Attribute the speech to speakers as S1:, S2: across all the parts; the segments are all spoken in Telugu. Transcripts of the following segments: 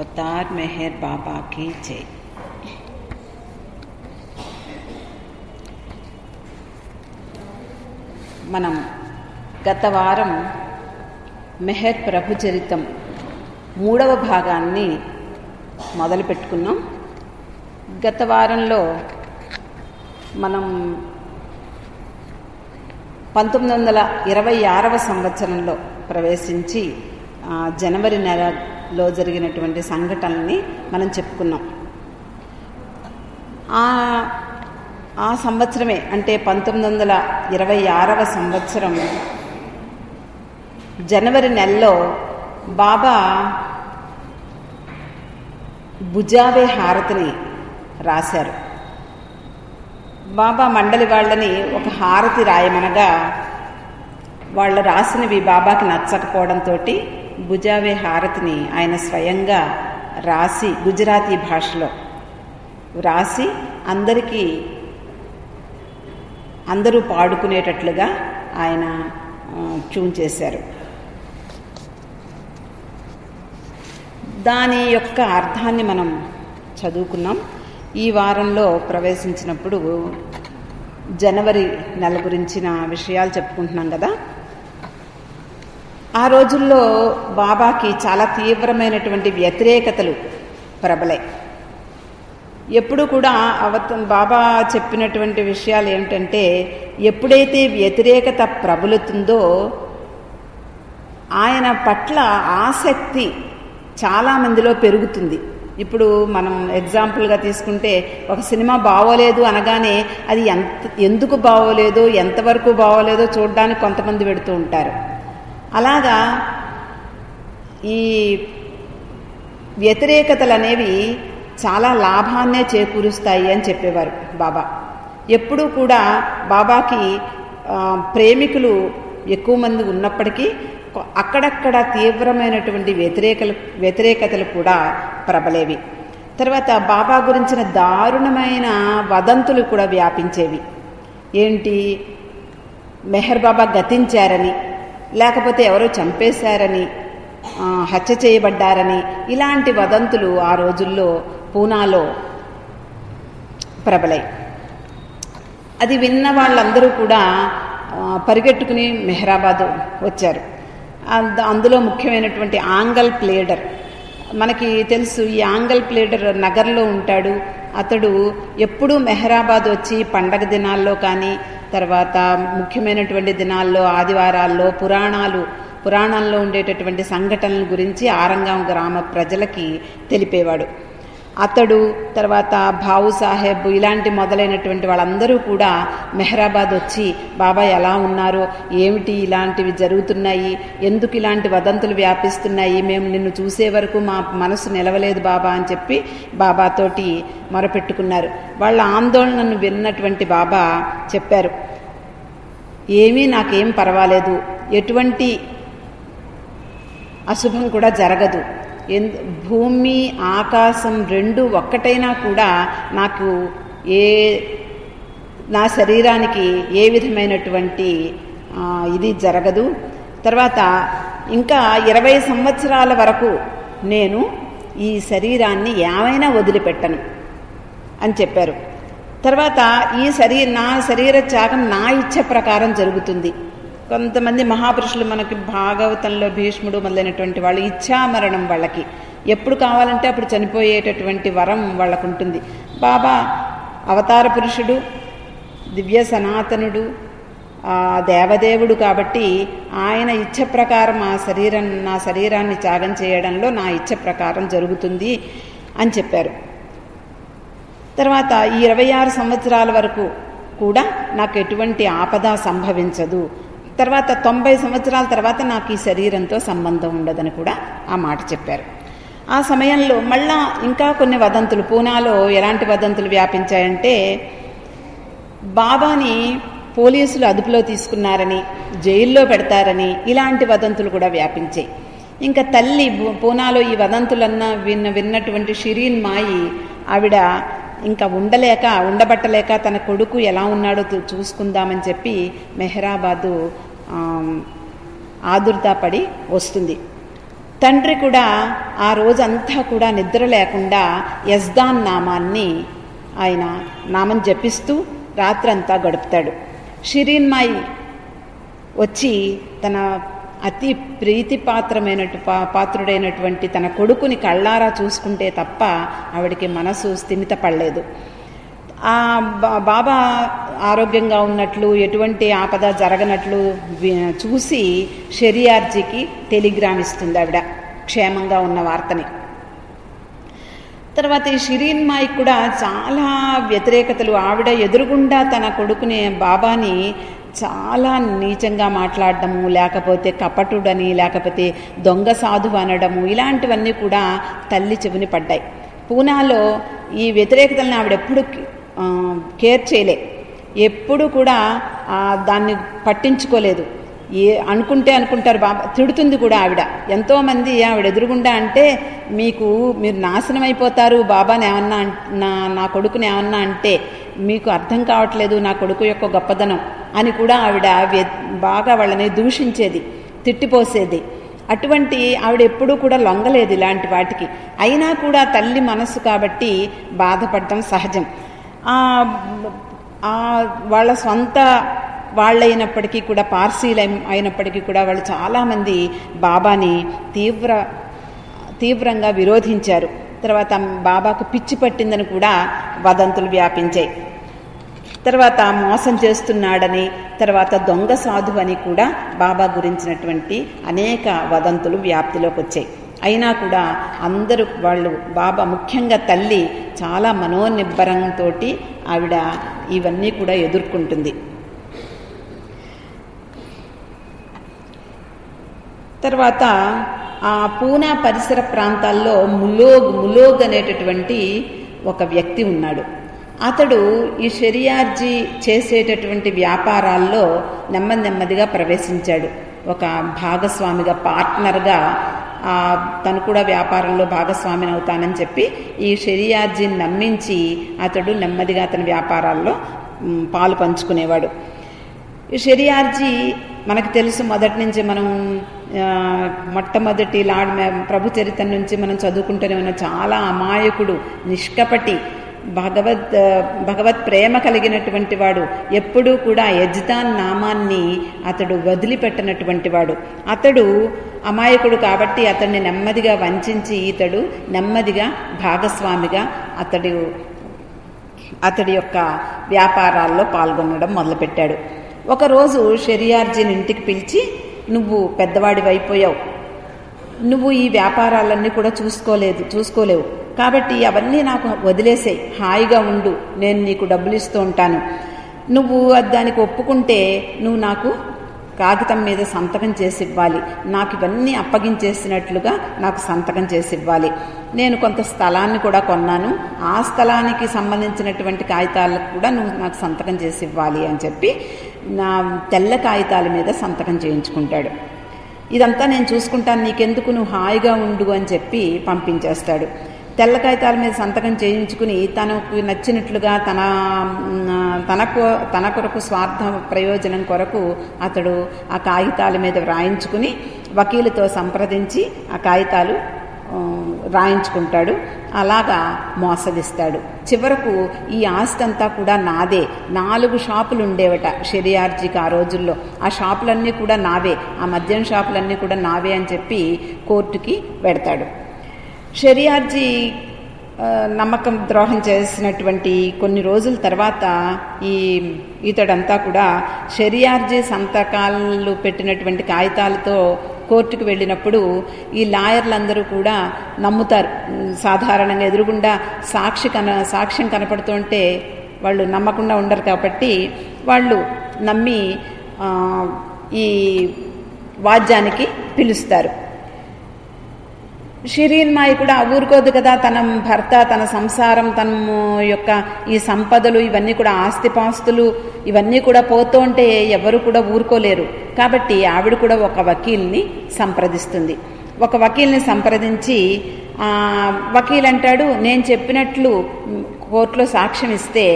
S1: అవతార్ మెహర్ బాబా की जय। మనం గత వారం మెహర్ ప్రభు చరితం 3వ భాగాన్ని మొదలు పెట్టుకున్నాం। గత వారంలో మనం 1926వ సంవత్సరంలో ప్రవేశించి జనవరి నెలలో జరిగినటువంటి సంఘటనల్ని మనం చెప్పుకున్నాం। ఆ సంవత్సరమే అంటే 1926వ సంవత్సరం జనవరి నెలలో బాబా బుజావే హారతిని రాశారు। బాబా మండలి వాళ్ళని ఒక హారతి రాయమనగా వాళ్ళు రాసినవి బాబాకి నచ్చకపోవడంతో బుజావే హారతిని ఆయన స్వయంగా రాసి గుజరాతీ భాషలో రాసి అందరూ పాడుకునేటట్లుగా ఆయన ట్యూన్ చేశారు। దాని యొక్క అర్థాన్ని మనం చదువుకున్నాం। ఈ వారంలో ప్రవేశించినప్పుడు జనవరి నెల గురించిన విషయాలు చెప్పుకుంటున్నాం కదా। ఆ రోజుల్లో బాబాకి చాలా తీవ్రమైనటువంటి వ్యతిరేకతలు ప్రబలాయి। ఎప్పుడు కూడా బాబా చెప్పినటువంటి విషయాలు ఏమిటంటే, ఎప్పుడైతే వ్యతిరేకత ప్రబలుతుందో ఆయన పట్ల ఆసక్తి చాలా మందిలో పెరుగుతుంది। ఇప్పుడు మనం ఎగ్జాంపుల్గా తీసుకుంటే, ఒక సినిమా బాగోలేదు అనగానే అది ఎందుకు బాగోలేదో ఎంతవరకు బాగోలేదో చూడడానికి కొంతమంది పెడుతూ ఉంటారు। అలాగా ఈ వ్యతిరేకతలు అనేవి చాలా లాభాన్నే చేకూరుస్తాయి అని చెప్పేవారు బాబా। ఎప్పుడూ కూడా బాబాకి ప్రేమికులు ఎక్కువ మంది ఉన్నప్పటికీ అక్కడక్కడ తీవ్రమైనటువంటి వ్యతిరేకతలు కూడా ప్రబలేవి। తర్వాత బాబా గురించిన దారుణమైన వదంతులు కూడా వ్యాపించేవి। ఏంటి, మెహర్ బాబా గతించారని, లేకపోతే ఎవరో చంపేశారని, హత్య చేయబడ్డారని, ఇలాంటి వదంతులు ఆ రోజుల్లో పూనాలో ప్రబలాయి। అది విన్న వాళ్ళందరూ కూడా పరిగెట్టుకుని మెహరాబాద్ వచ్చారు। అందులో ముఖ్యమైనటువంటి ఆంగల్ ప్లేడర్, మనకి తెలుసు ఈ ఆంగల్ ప్లేడర్ నగర్లో ఉంటాడు। అతడు ఎప్పుడూ మెహరాబాద్ వచ్చి పండగ దినాల్లో కానీ, తర్వాత ముఖ్యమైనటువంటి దినాల్లో, ఆదివారాల్లో పురాణాల్లో ఉండేటటువంటి సంఘటనల గురించి ఆరంగం గ్రామ ప్రజలకి తెలిపేవాడు। అతడు తర్వాత భావు సాహెబ్ ఇలాంటి మొదలైనటువంటి వాళ్ళందరూ కూడా మెహరాబాద్ వచ్చి, బాబా ఎలా ఉన్నారు, ఏమిటి ఇలాంటివి జరుగుతున్నాయి, ఎందుకు ఇలాంటి వదంతులు వ్యాపిస్తున్నాయి, మేము నిన్ను చూసే వరకు మా మనసు నిలవలేదు బాబా అని చెప్పి బాబాతోటి మొరపెట్టుకున్నారు। వాళ్ళ ఆందోళనను విన్నటువంటి బాబా చెప్పారు, నాకేం పర్వాలేదు, ఎటువంటి అశుభం కూడా జరగదు, భూమి ఆకాశం రెండు ఒక్కటైనా కూడా నాకు నా శరీరానికి ఏ విధమైనటువంటి ఇది జరగదు। తర్వాత ఇంకా 20 సంవత్సరాల వరకు నేను ఈ శరీరాన్ని ఏమైనా వదిలిపెట్టను అని చెప్పారు। తర్వాత నా శరీర త్యాగం నా ఇచ్ఛ ప్రకారం జరుగుతుంది। కొంతమంది మహాపురుషులు మనకి భాగవతంలో భీష్ముడు మొదలైనటువంటి వాళ్ళు ఇచ్ఛామరణం, వాళ్ళకి ఎప్పుడు కావాలంటే అప్పుడు చనిపోయేటటువంటి వరం వాళ్ళకు ఉంటుంది। బాబా అవతార పురుషుడు, దివ్య సనాతనుడు, దేవదేవుడు కాబట్టి ఆయన ఇచ్ఛ ప్రకారం నా శరీరాన్ని త్యాగం చేయడంలో నా ఇచ్ఛ ప్రకారం జరుగుతుంది అని చెప్పారు। తర్వాత ఈ 26 సంవత్సరాల వరకు కూడా నాకు ఎటువంటి ఆపద సంభవించదు, తర్వాత 90 సంవత్సరాల తర్వాత నాకు ఈ శరీరంతో సంబంధం ఉండదని కూడా ఆ మాట చెప్పారు। ఆ సమయంలో మళ్ళా ఇంకా కొన్ని వదంతులు, పూనాలో ఎలాంటి వదంతులు వ్యాపించాయంటే, బాబాని పోలీసులు అదుపులో తీసుకున్నారని, జైల్లో పెడతారని, ఇలాంటి వదంతులు కూడా వ్యాపించాయి। ఇంకా తల్లి పూనాలో ఈ వదంతులన్నా విన్నటువంటి షిరీన్ మాయి ఆవిడ ఇంకా ఉండబట్టలేక తన కొడుకు ఎలా ఉన్నాడో చూసుకుందామని చెప్పి మెహరాబాదు ఆదుర్దాపడి వస్తుంది। తండ్రి కూడా ఆ రోజంతా కూడా నిద్ర లేకుండా యజ్దాన్ నామాన్ని ఆయన నామం జపిస్తూ రాత్రంతా గడుపుతాడు. షిరీన్మాయి వచ్చి తన అతి పాత్రుడైనటువంటి తన కొడుకుని కళ్ళారా చూసుకుంటే తప్ప ఆవిడికి మనసు స్థిమితపడలేదు. ఆ బాబా ఆరోగ్యంగా ఉన్నట్లు, ఎటువంటి ఆపద జరగనట్లు చూసి షెరియార్జీకి టెలిగ్రామ్ ఇస్తుంది ఆవిడ క్షేమంగా ఉన్న వార్తని. తర్వాత ఈ షిరీన్మాయికి కూడా చాలా వ్యతిరేకతలు. ఆవిడ ఎదురుగుండా తన కొడుకుని బాబాని చాలా నీచంగా మాట్లాడడము, లేకపోతే కపటుడని, లేకపోతే దొంగ సాధువు అనడము, ఇలాంటివన్నీ కూడా తల్లి చెవిని పడ్డాయి. పూనాలో ఈ వ్యతిరేకతలను ఆవిడెప్పుడు కేర్ చేయలే, ఎప్పుడు కూడా దాన్ని పట్టించుకోలేదు. అనుకుంటే అనుకుంటారు బాబా, తిడుతుంది కూడా ఆవిడ. ఎంతోమంది ఆవిడ ఎదురుగుండా అంటే మీరు నాశనం అయిపోతారు బాబాని ఏమన్నా, నా కొడుకుని ఏమన్నా అంటే మీకు అర్థం కావట్లేదు నా కొడుకు యొక్క గొప్పదనం అని కూడా ఆవిడ బాగా వాళ్ళని దూషించేది, తిట్టిపోసేది. అటువంటి ఆవిడ ఎప్పుడూ కూడా లొంగలేదు ఇలాంటి వాటికి. అయినా కూడా తల్లి మనస్సు కాబట్టి బాధపడటం సహజం. వాళ్ళ సొంత వాళ్ళైనప్పటికీ కూడా, పార్సీలు అయినప్పటికీ కూడా వాళ్ళు చాలామంది బాబాని తీవ్రంగా విరోధించారు. తర్వాత బాబాకు పిచ్చి పట్టిందని కూడా వదంతులు వ్యాపించాయి. తర్వాత మోసం చేస్తున్నాడని, తర్వాత దొంగ సాధువు అని కూడా బాబా గురించినటువంటి అనేక వదంతులు వ్యాప్తిలోకి వచ్చాయి. అయినా కూడా అందరూ వాళ్ళు, బాబా ముఖ్యంగా తల్లి చాలా మనోనిబ్బరంతో ఆవిడ ఇవన్నీ కూడా ఎదుర్కొంటుంది. తర్వాత ఆ పూనా పరిసర ప్రాంతాల్లో ములోగ్ అనేటటువంటి ఒక వ్యక్తి ఉన్నాడు. అతడు ఈ షెరియార్జీ చేసేటటువంటి వ్యాపారాల్లో నెమ్మదిగా ప్రవేశించాడు. ఒక భాగస్వామిగా, పార్ట్నర్గా తను కూడా వ్యాపారంలో భాగస్వామిని అవుతానని చెప్పి ఈ షెరియార్జీని నమ్మించి అతడు నెమ్మదిగా అతని వ్యాపారాల్లో పాలు పంచుకునేవాడు. ఈ షెరియార్జీ మనకు తెలుసు, మొదటి నుంచి మనం మొట్టమొదటి ప్రభు చరిత్ర నుంచి మనం చదువుకుంటూనే ఉన్నాం. చాలా అమాయకుడు, నిష్కపటి, భగవత్ ప్రేమ కలిగినటువంటి వాడు. ఎప్పుడూ కూడా యజ్దాన్ నామాన్ని అతడు వదిలిపెట్టనటువంటి వాడు. అతడు అమాయకుడు కాబట్టి అతడిని నెమ్మదిగా వంచి ఇతడు నెమ్మదిగా భాగస్వామిగా అతడి యొక్క వ్యాపారాల్లో పాల్గొనడం మొదలుపెట్టాడు. ఒకరోజు షెరియార్జీని ఇంటికి పిలిచి, నువ్వు పెద్దవాడివి అయిపోయావు, నువ్వు ఈ వ్యాపారాలన్నీ కూడా చూసుకోలేవు, కాబట్టి అవన్నీ నాకు వదిలేసేయి, హాయిగా ఉండు, నేను నీకు డబ్బులు ఇస్తూ ఉంటాను, నువ్వు దానికి ఒప్పుకుంటే నువ్వు నాకు కాగితం మీద సంతకం చేసి ఇవ్వాలి, నాకు ఇవన్నీ అప్పగించేసినట్లుగా నాకు సంతకం చేసి ఇవ్వాలి. నేను కొంత స్థలాన్ని కూడా కొన్నాను, ఆ స్థలానికి సంబంధించినటువంటి కాగితాలకు కూడా నువ్వు నాకు సంతకం చేసి ఇవ్వాలి అని చెప్పి నా తెల్ల కాగితాల మీద సంతకం చేయించుకుంటాడు. ఇదంతా నేను చూసుకుంటాను, నీకెందుకు, నువ్వు హాయిగా ఉండు అని చెప్పి పంపించేస్తాడు. తెల్ల కాగితాల మీద సంతకం చేయించుకుని తనకు నచ్చినట్లుగా తన కొరకు స్వార్థ ప్రయోజనం కొరకు అతడు ఆ కాగితాల మీద వ్రాయించుకుని వకీలుతో సంప్రదించి ఆ కాగితాలు రాయించుకుంటాడు. అలాగా మోసగిస్తాడు. చివరకు ఈ ఆస్తి అంతా కూడా నాదే. 4 షాపులు ఉండేవట షెరియార్జీకి ఆ రోజుల్లో. ఆ షాపులన్నీ కూడా నావే, ఆ మద్యం షాపులన్నీ కూడా నావే అని చెప్పి కోర్టుకి పెడతాడు. షెరియార్జీ నమ్మకం ద్రోహం చేసినటువంటి కొన్ని రోజుల తర్వాత ఇతడంతా కూడా షెరియార్జీ సంతకాలు పెట్టినటువంటి కాగితాలతో కోర్టుకు వెళ్ళినప్పుడు ఈ లాయర్లందరూ కూడా నమ్ముతారు. సాధారణంగా ఎదురుగుండా సాక్ష్యం కనపడుతుంటే వాళ్ళు నమ్మకుండా ఉండరు కాబట్టి వాళ్ళు నమ్మి ఈ వాద్యానికి పిలుస్తారు. షిరీన్మాయి కూడా ఊరుకోదు కదా, తన భర్త, తన సంసారం, తన యొక్క ఈ సంపదలు, ఇవన్నీ కూడా ఆస్తిపాస్తులు ఇవన్నీ కూడా పోతుంటే ఎవరు కూడా ఊరుకోలేరు. కాబట్టి ఆవిడ కూడా ఒక వకీల్ని సంప్రదిస్తుంది. ఒక వకీల్ని సంప్రదించి వకీల్ అంటాడు, నేను చెప్పినట్లు కోర్టులో సాక్ష్యం ఇస్తే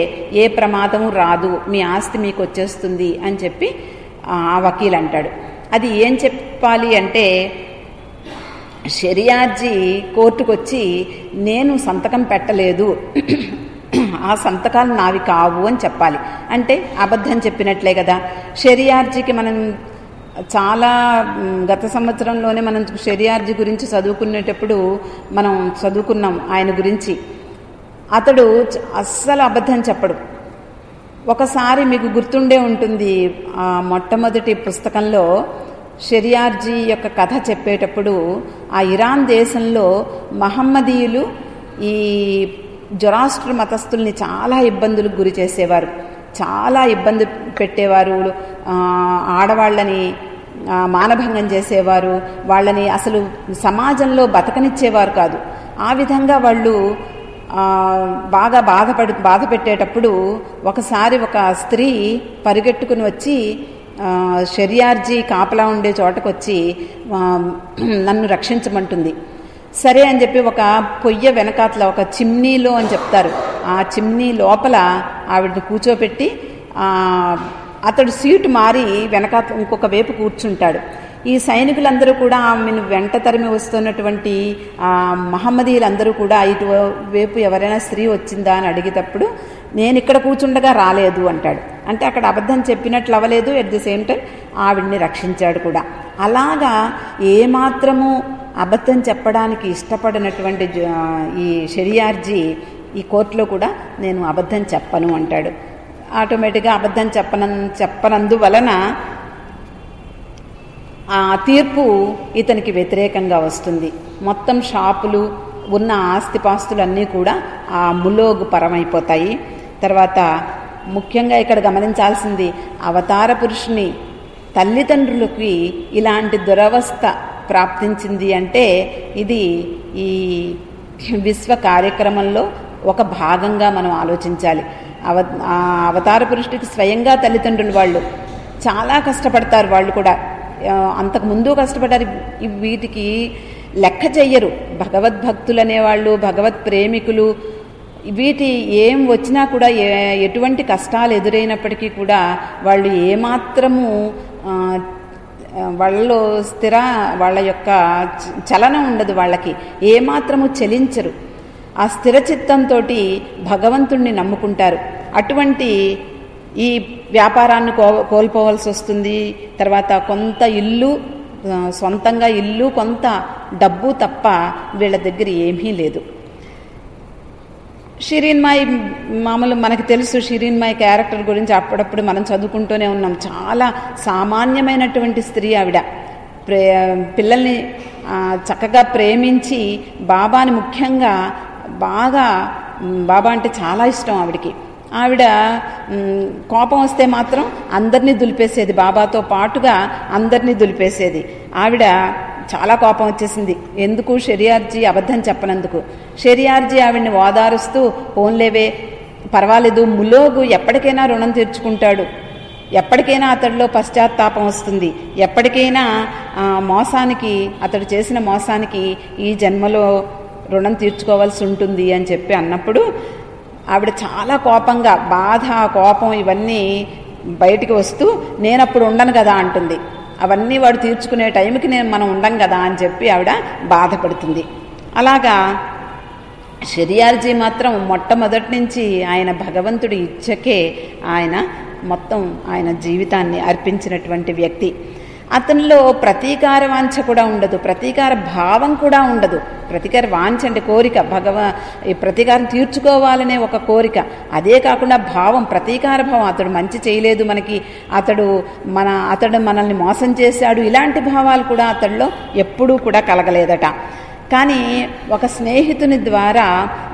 S1: ఏ ప్రమాదము రాదు, మీ ఆస్తి మీకు వచ్చేస్తుంది అని చెప్పి ఆ వకీల్ అంటాడు. అది ఏం చెప్పాలి అంటే, షరియార్జీ కోర్టుకు వచ్చి నేను సంతకం పెట్టలేదు, ఆ సంతకాలు నావి కావు అని చెప్పాలి. అంటే అబద్ధం చెప్పినట్లే కదా. షరియార్జీకి మనం చాలా గత సంవత్సరంలోనే మనం షరియార్జీ గురించి చదువుకునేటప్పుడు మనం చదువుకున్నాం ఆయన గురించి. అతడు అస్సలు అబద్ధం చెప్పడు. ఒకసారి మీకు గుర్తుండే ఉంటుంది, ఆ మొట్టమొదటి పుస్తకంలో షరియార్జీ యొక్క కథ చెప్పేటప్పుడు ఆ ఇరాన్ దేశంలో మహమ్మదీయులు ఈ జొరాస్ట్ర్ మతస్థుల్ని చాలా ఇబ్బందులకు గురి చేసేవారు, చాలా ఇబ్బంది పెట్టేవారు. ఆడవాళ్ళని మానభంగం చేసేవారు, వాళ్ళని అసలు సమాజంలో బతకనిచ్చేవారు కాదు. ఆ విధంగా వాళ్ళు బాగా బాధ పెట్టేటప్పుడు ఒకసారి ఒక స్త్రీ పరిగెట్టుకుని వచ్చి షరియార్జీ కాపలా ఉండే చోటకు వచ్చి నన్ను రక్షించమంటుంది. సరే అని చెప్పి ఒక పొయ్య వెనకాతల ఒక చిమ్నీలో అని చెప్తారు, ఆ చిమ్నీ లోపల ఆవిడని కూర్చోపెట్టి అతడు సీటు మారి వెనకాతల ఇంకొక వైపు కూర్చుంటాడు. ఈ సైనికులందరూ కూడా ఆమెను వెంట తరిమి వస్తున్నటువంటి మహమ్మదీయులందరూ కూడా ఇటు వైపు ఎవరైనా స్త్రీ వచ్చిందా అని అడిగేటప్పుడు నేను ఇక్కడ కూర్చుండగా రాలేదు అంటాడు. అంటే అక్కడ అబద్ధం చెప్పినట్లు అవ్వలేదు, ఎట్ ది సేమ్ టైం ఆవిడ్ని రక్షించాడు కూడా. అలాగా ఏమాత్రము అబద్ధం చెప్పడానికి ఇష్టపడినటువంటి ఈ షరియార్జీ ఈ కోర్టులో కూడా నేను అబద్ధం చెప్పను అంటాడు. ఆటోమేటిక్గా అబద్ధం చెప్పనందువలన ఆ తీర్పు ఇతనికి వ్యతిరేకంగా వస్తుంది. మొత్తం షాపులు ఉన్న ఆస్తిపాస్తులన్నీ కూడా ఆ ములోగు పరమైపోతాయి. తర్వాత ముఖ్యంగా ఇక్కడ గమనించాల్సింది, అవతార పురుషుని తల్లిదండ్రులకి ఇలాంటి దురవస్థ ప్రాప్తించింది అంటే ఇది ఈ విశ్వ కార్యక్రమంలో ఒక భాగంగా మనం ఆలోచించాలి. అవతార పురుషుడికి స్వయంగా తల్లిదండ్రులు వాళ్ళు చాలా కష్టపడతారు. వాళ్ళు కూడా అంతకుముందు కష్టపడ్డారు. వీటికి లెక్క చెయ్యరు. భగవద్భక్తులు అనేవాళ్ళు, భగవత్ ప్రేమికులు, వీటి ఏం వచ్చినా కూడా ఎటువంటి కష్టాలు ఎదురైనప్పటికీ కూడా వాళ్ళు ఏమాత్రము వాళ్ళలో వాళ్ళ యొక్క చలనం ఉండదు, వాళ్ళకి ఏమాత్రము చలించరు. ఆ స్థిర చిత్తంతో భగవంతుణ్ణి నమ్ముకుంటారు. అటువంటి ఈ వ్యాపారాన్ని కోల్పోవలసి వస్తుంది. తర్వాత కొంత ఇల్లు, సొంతంగా ఇల్లు, కొంత డబ్బు తప్ప వీళ్ళ దగ్గర ఏమీ లేదు. షిరీన్మాయి మామూలు మనకు తెలుసు, షిరీన్మాయి క్యారెక్టర్ గురించి అప్పుడప్పుడు మనం చదువుకుంటూనే ఉన్నాం. చాలా సామాన్యమైనటువంటి స్త్రీ ఆవిడ. పిల్లల్ని చక్కగా ప్రేమించి బాబాని ముఖ్యంగా బాబా అంటే చాలా ఇష్టం ఆవిడికి. ఆవిడ కోపం వస్తే మాత్రం అందరినీ దులిపేసేది, బాబాతో పాటుగా అందరినీ దులిపేసేది. ఆవిడ చాలా కోపం వచ్చేసింది. ఎందుకు? షరియార్జీ అబద్ధం చెప్పనందుకు. షరియార్జీ ఆవిడ్ని ఓదారుస్తూ, పోన్లేవే పర్వాలేదు, ములోగు ఎప్పటికైనా రుణం తీర్చుకుంటాడు, ఎప్పటికైనా అతడిలో పశ్చాత్తాపం వస్తుంది, ఎప్పటికైనా మోసానికి, అతడు చేసిన మోసానికి ఈ జన్మలో రుణం తీర్చుకోవాల్సి ఉంటుంది అని చెప్పి అన్నప్పుడు ఆవిడ చాలా కోపంగా, బాధ, కోపం ఇవన్నీ బయటికి వస్తూ నేనప్పుడు ఉండను కదా అంటుంది. అవన్నీ వాడు తీర్చుకునే టైంకి మనం ఉండం కదా అని చెప్పి ఆవిడ బాధపడుతుంది. అలాగా షరియార్జీ మాత్రం మొట్టమొదటి నుంచి ఆయన భగవంతుడి ఇచ్చకే ఆయన మొత్తం ఆయన జీవితాన్ని అర్పించినటువంటి వ్యక్తి. అతనిలో ప్రతీకార వాంఛ కూడా ఉండదు, ప్రతీకార భావం కూడా ఉండదు. ప్రతీకార వాంఛ అంటే కోరిక, ఈ ప్రతీకారం తీర్చుకోవాలనే ఒక కోరిక. అదే కాకుండా భావం, ప్రతీకార భావం. అతడు మంచి చేయలేదు మనకి, అతడు మనల్ని మోసం చేశాడు, ఇలాంటి భావాలు కూడా అతడిలో ఎప్పుడూ కూడా కలగలేదట. కానీ ఒక స్నేహితుని ద్వారా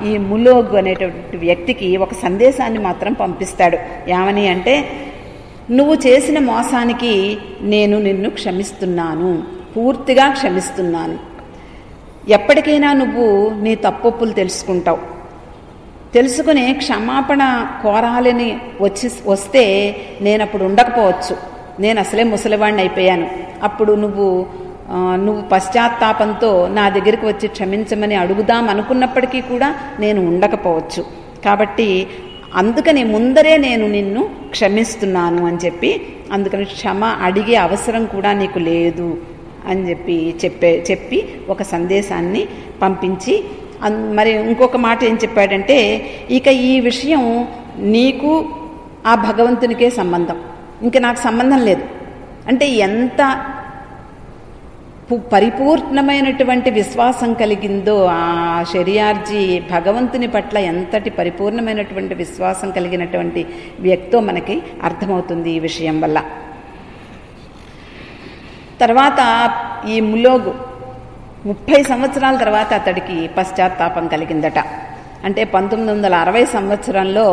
S1: ఈ ములోగ్ అనేటువంటి వ్యక్తికి ఒక సందేశాన్ని మాత్రం పంపిస్తాడు. ఏమని అంటే, నువ్వు చేసిన మోసానికి నేను నిన్ను క్షమిస్తున్నాను, పూర్తిగా క్షమిస్తున్నాను. ఎప్పటికైనా నువ్వు నీ తప్పొప్పులు తెలుసుకుంటావు, తెలుసుకుని క్షమాపణ కోరాలని వస్తే నేనప్పుడు ఉండకపోవచ్చు, నేను అసలే ముసలివాడిని అయిపోయాను. అప్పుడు నువ్వు పశ్చాత్తాపంతో నా దగ్గరికి వచ్చి క్షమించమని అడుగుదాం అనుకున్నప్పటికీ కూడా నేను ఉండకపోవచ్చు. కాబట్టి అందుకని ముందరే నేను నిన్ను క్షమిస్తున్నాను అని చెప్పి, అందుకని క్షమ అడిగే అవసరం కూడా నీకు లేదు అని చెప్పి ఒక సందేశాన్ని పంపించి మరి ఇంకొక మాట ఏం చెప్పాడంటే, ఇక ఈ విషయం నీకు ఆ భగవంతునికే సంబంధం, ఇంకా నాకు సంబంధం లేదు. అంటే ఎంత పరిపూర్ణమైనటువంటి విశ్వాసం కలిగిందో ఆ షెరియార్జీ భగవంతుని పట్ల ఎంతటి పరిపూర్ణమైనటువంటి విశ్వాసం కలిగినటువంటి వ్యక్తో మనకి అర్థమవుతుంది ఈ విషయం వల్ల. తర్వాత ఈ ములోగు 30 సంవత్సరాల తర్వాత అతడికి పశ్చాత్తాపం కలిగిందట. అంటే 1960 సంవత్సరంలో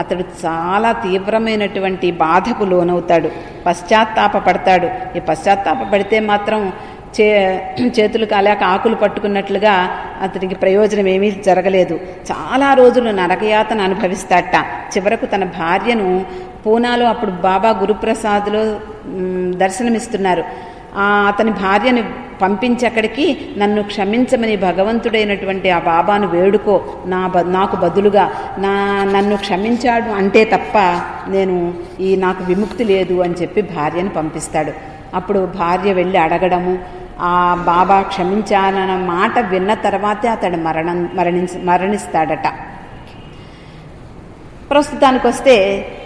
S1: అతడు చాలా తీవ్రమైనటువంటి బాధకు లోనవుతాడు, పశ్చాత్తాపడతాడు. ఈ పశ్చాత్తాపడితే మాత్రం చేతులు కాలేక ఆకులు పట్టుకున్నట్లుగా అతనికి ప్రయోజనం ఏమీ జరగలేదు. చాలా రోజులు నరకయాతన అనుభవిస్తాడట. చివరకు తన భార్యను పూనాలో, అప్పుడు బాబా గురుప్రసాద్లో దర్శనమిస్తున్నారు, అతని భార్యని పంపించి అక్కడికి నన్ను క్షమించమని భగవంతుడైనటువంటి ఆ బాబాను వేడుకో, నాకు బదులుగా నన్ను క్షమించాడు అంటే తప్ప నాకు విముక్తి లేదు అని చెప్పి భార్యను పంపిస్తాడు. అప్పుడు భార్య వెళ్ళి అడగడము, ఆ బాబా క్షమించానన్న మాట విన్న తర్వాతే అతడు మరణిస్తాడట. ప్రస్తుతానికి వస్తే